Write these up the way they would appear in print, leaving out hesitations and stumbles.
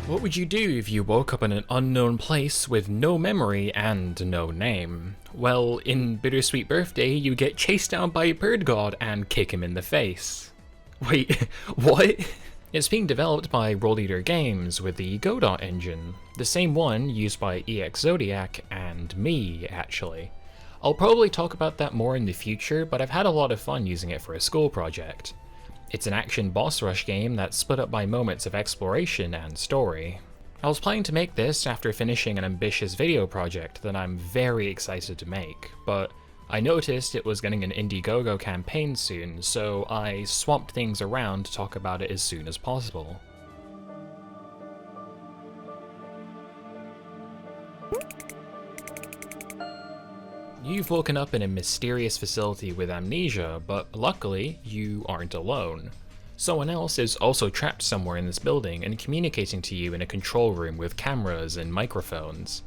What would you do if you woke up in an unknown place with no memory and no name? Well, in Bittersweet Birthday, you get chased down by a bird god and kick him in the face. Wait, what? It's being developed by Roll Eater Games with the Godot engine, the same one used by EX Zodiac and me, actually. I'll probably talk about that more in the future, but I've had a lot of fun using it for a school project. It's an action boss rush game that's split up by moments of exploration and story. I was planning to make this after finishing an ambitious video project that I'm very excited to make, but I noticed it was getting an Indiegogo campaign soon, so I swapped things around to talk about it as soon as possible. You've woken up in a mysterious facility with amnesia, but luckily, you aren't alone. Someone else is also trapped somewhere in this building and communicating to you in a control room with cameras and microphones.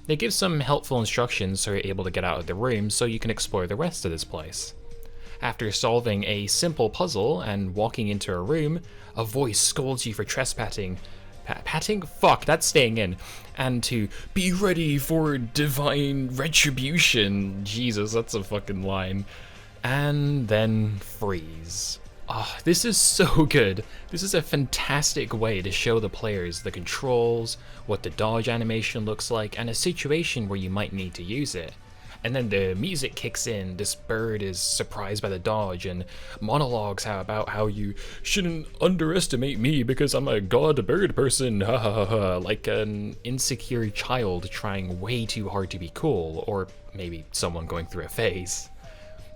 They give some helpful instructions so you're able to get out of the room so you can explore the rest of this place. After solving a simple puzzle and walking into a room, a voice scolds you for trespassing. Patting? Fuck, that's staying in. And to be ready for divine retribution. Jesus, that's a fucking line. And then freeze. Oh, this is so good. This is a fantastic way to show the players the controls, what the dodge animation looks like, and a situation where you might need to use it. And then the music kicks in, this bird is surprised by the dodge, and monologues about how you shouldn't underestimate me because I'm a god bird person, ha ha ha ha, like an insecure child trying way too hard to be cool, or maybe someone going through a phase.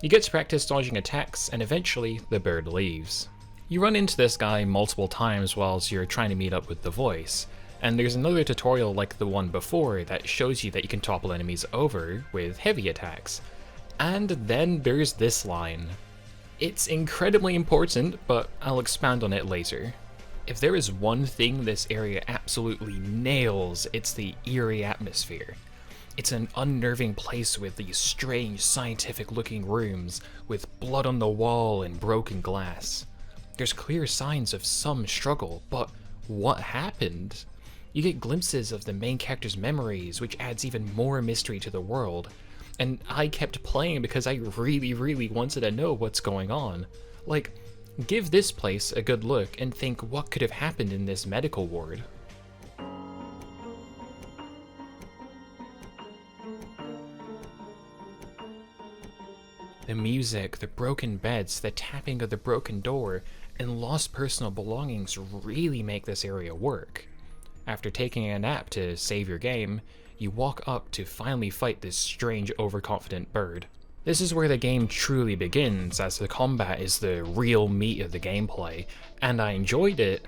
You get to practice dodging attacks, and eventually the bird leaves. You run into this guy multiple times whilst you're trying to meet up with the voice. And there's another tutorial like the one before that shows you that you can topple enemies over with heavy attacks. And then there's this line. It's incredibly important, but I'll expand on it later. If there is one thing this area absolutely nails, it's the eerie atmosphere. It's an unnerving place with these strange scientific looking rooms with blood on the wall and broken glass. There's clear signs of some struggle, but what happened? You get glimpses of the main character's memories, which adds even more mystery to the world. And I kept playing because I really wanted to know what's going on. Like, give this place a good look and think what could have happened in this medical ward. The music, the broken beds, the tapping of the broken door, and lost personal belongings really make this area work. After taking a nap to save your game, you walk up to finally fight this strange overconfident bird. This is where the game truly begins, as the combat is the real meat of the gameplay, and I enjoyed it,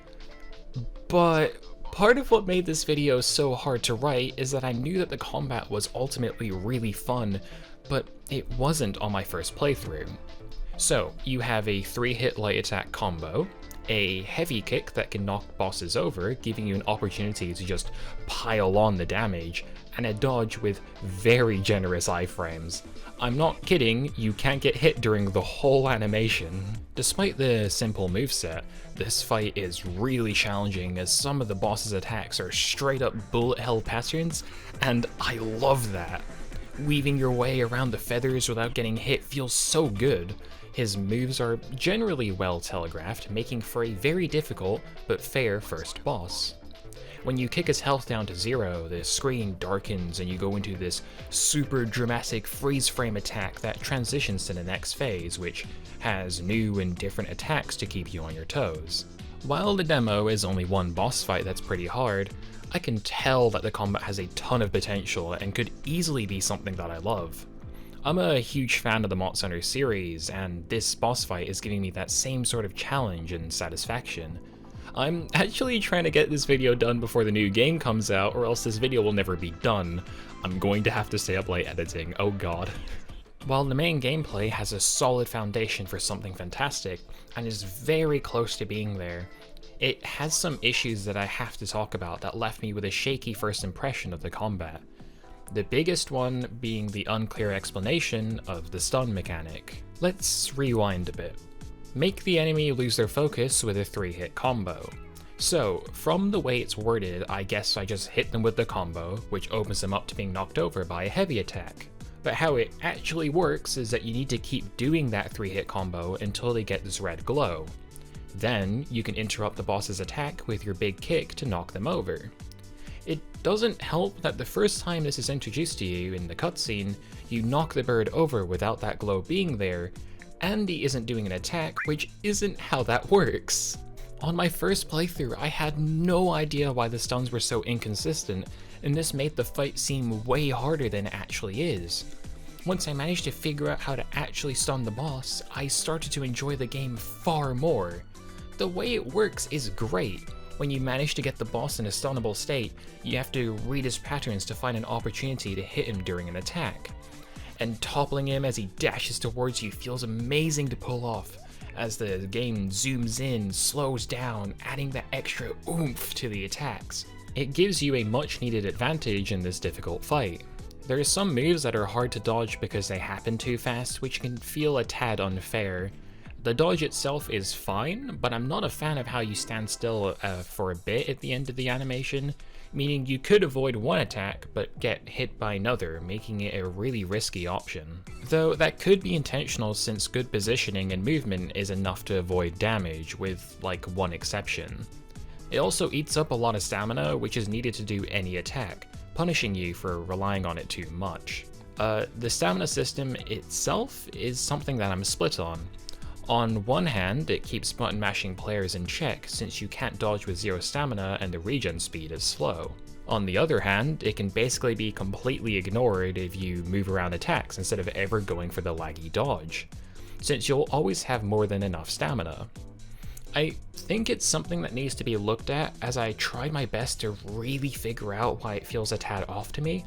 but part of what made this video so hard to write is that I knew that the combat was ultimately really fun, but it wasn't on my first playthrough. So, you have a 3-hit light attack combo, a heavy kick that can knock bosses over, giving you an opportunity to just pile on the damage, and a dodge with very generous iframes. I'm not kidding, you can't get hit during the whole animation. Despite the simple moveset, this fight is really challenging as some of the boss's attacks are straight up bullet hell patterns, and I love that. Weaving your way around the feathers without getting hit feels so good. His moves are generally well telegraphed, making for a very difficult but fair first boss. When you kick his health down to 0, the screen darkens and you go into this super dramatic freeze frame attack that transitions to the next phase, which has new and different attacks to keep you on your toes. While the demo is only one boss fight that's pretty hard, I can tell that the combat has a ton of potential and could easily be something that I love. I'm a huge fan of the Monster Hunter series, and this boss fight is giving me that same sort of challenge and satisfaction. I'm actually trying to get this video done before the new game comes out, or else this video will never be done. I'm going to have to stay up late editing, oh god. While the main gameplay has a solid foundation for something fantastic, and is very close to being there, it has some issues that I have to talk about that left me with a shaky first impression of the combat. The biggest one being the unclear explanation of the stun mechanic. Let's rewind a bit. Make the enemy lose their focus with a 3-hit combo. So, from the way it's worded, I guess I just hit them with the combo, which opens them up to being knocked over by a heavy attack. But how it actually works is that you need to keep doing that 3-hit combo until they get this red glow. Then, you can interrupt the boss's attack with your big kick to knock them over. It doesn't help that the first time this is introduced to you in the cutscene, you knock the bird over without that glow being there, and he isn't doing an attack, which isn't how that works. On my first playthrough, I had no idea why the stuns were so inconsistent, and this made the fight seem way harder than it actually is. Once I managed to figure out how to actually stun the boss, I started to enjoy the game far more. The way it works is great. When you manage to get the boss in a stunnable state, you have to read his patterns to find an opportunity to hit him during an attack. And toppling him as he dashes towards you feels amazing to pull off, as the game zooms in, slows down, adding that extra oomph to the attacks. It gives you a much needed advantage in this difficult fight. There are some moves that are hard to dodge because they happen too fast, which can feel a tad unfair. The dodge itself is fine, but I'm not a fan of how you stand still for a bit at the end of the animation, meaning you could avoid one attack but get hit by another, making it a really risky option. Though that could be intentional since good positioning and movement is enough to avoid damage, with like one exception. It also eats up a lot of stamina, which is needed to do any attack, punishing you for relying on it too much. The stamina system itself is something that I'm split on. On one hand, it keeps button mashing players in check since you can't dodge with 0 stamina and the regen speed is slow. On the other hand, it can basically be completely ignored if you move around attacks instead of ever going for the laggy dodge, since you'll always have more than enough stamina. I think it's something that needs to be looked at, as I tried my best to really figure out why it feels a tad off to me,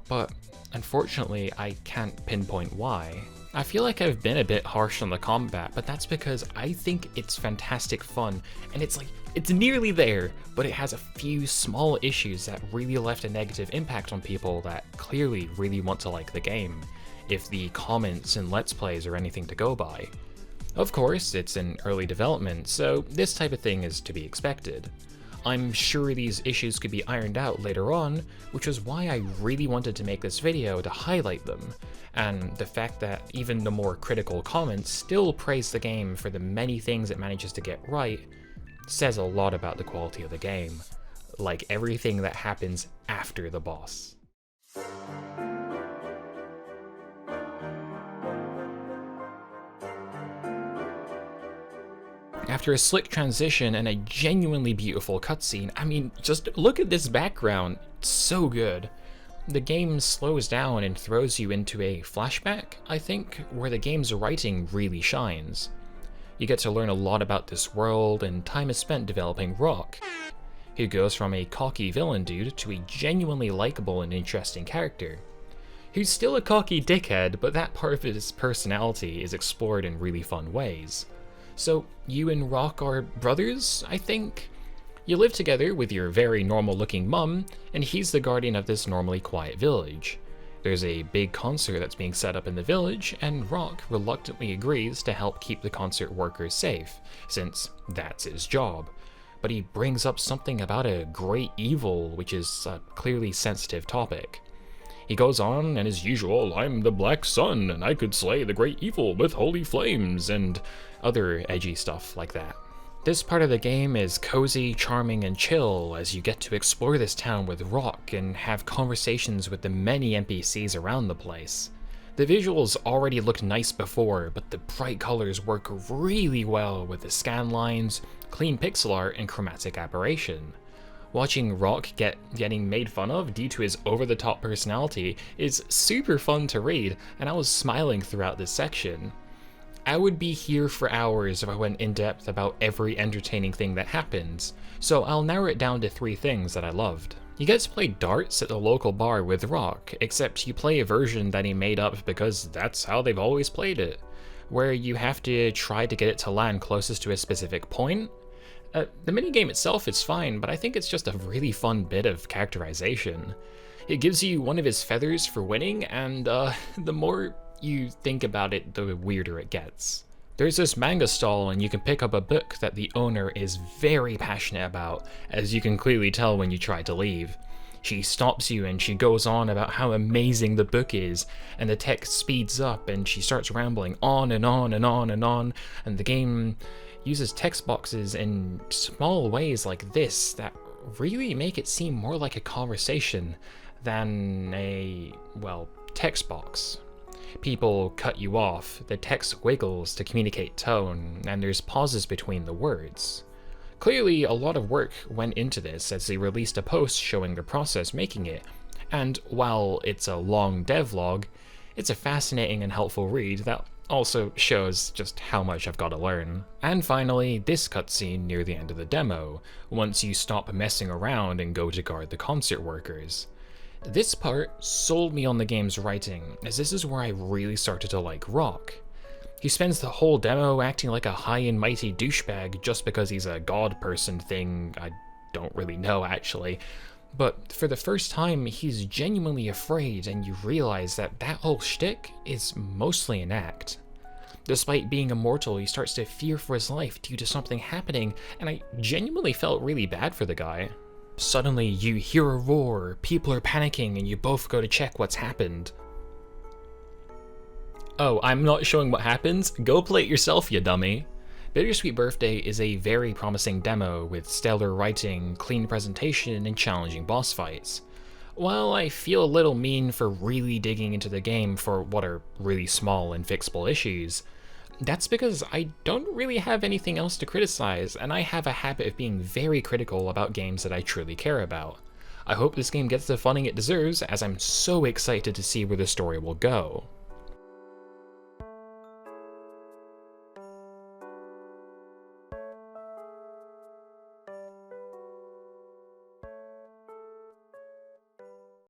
but unfortunately I can't pinpoint why. I feel like I've been a bit harsh on the combat, but that's because I think it's fantastic fun, and it's nearly there, but it has a few small issues that really left a negative impact on people that clearly really want to like the game, if the comments and Let's Plays are anything to go by. Of course, it's in early development, so this type of thing is to be expected. I'm sure these issues could be ironed out later on, which was why I really wanted to make this video to highlight them, and the fact that even the more critical comments still praise the game for the many things it manages to get right says a lot about the quality of the game, like everything that happens after the boss. After a slick transition and a genuinely beautiful cutscene, I mean, just look at this background, it's so good. The game slows down and throws you into a flashback, I think, where the game's writing really shines. You get to learn a lot about this world, and time is spent developing Rock, who goes from a cocky villain dude to a genuinely likable and interesting character, who's still a cocky dickhead, but that part of his personality is explored in really fun ways. So, you and Rock are brothers, I think? You live together with your very normal-looking mum, and he's the guardian of this normally quiet village. There's a big concert that's being set up in the village, and Rock reluctantly agrees to help keep the concert workers safe, since that's his job. But he brings up something about a great evil, which is a clearly sensitive topic. He goes on, and as usual, I'm the Black Sun, and I could slay the great evil with holy flames, and other edgy stuff like that. This part of the game is cozy, charming, and chill as you get to explore this town with Rock and have conversations with the many NPCs around the place. The visuals already looked nice before, but the bright colors work really well with the scan lines, clean pixel art, and chromatic aberration. Watching Rock getting made fun of due to his over-the-top personality is super fun to read, and I was smiling throughout this section. I would be here for hours if I went in depth about every entertaining thing that happens, so I'll narrow it down to 3 things that I loved. You get to play darts at the local bar with Rock, except you play a version that he made up because that's how they've always played it, where you have to try to get it to land closest to a specific point. The minigame itself is fine, but I think it's just a really fun bit of characterization. It gives you one of his feathers for winning, and the more you think about it, the weirder it gets. There's this manga stall and you can pick up a book that the owner is very passionate about, as you can clearly tell when you try to leave. She stops you and she goes on about how amazing the book is, and the text speeds up and she starts rambling on and on and on and on, and the game uses text boxes in small ways like this that really make it seem more like a conversation than a, well, text box. People cut you off, the text wiggles to communicate tone, and there's pauses between the words. Clearly, a lot of work went into this as they released a post showing the process making it, and while it's a long devlog, it's a fascinating and helpful read that also shows just how much I've got to learn. And finally, this cutscene near the end of the demo, once you stop messing around and go to guard the concert workers. This part sold me on the game's writing, as this is where I really started to like Rock. He spends the whole demo acting like a high and mighty douchebag just because he's a god person thing I don't really know actually, but for the first time he's genuinely afraid and you realize that that whole shtick is mostly an act. Despite being immortal, he starts to fear for his life due to something happening, and I genuinely felt really bad for the guy. Suddenly you hear a roar, people are panicking, and you both go to check what's happened. Oh, I'm not showing what happens? Go play it yourself, you dummy. Bittersweet Birthday is a very promising demo with stellar writing, clean presentation, and challenging boss fights. While I feel a little mean for really digging into the game for what are really small and fixable issues, that's because I don't really have anything else to criticize, and I have a habit of being very critical about games that I truly care about. I hope this game gets the funding it deserves, as I'm so excited to see where the story will go.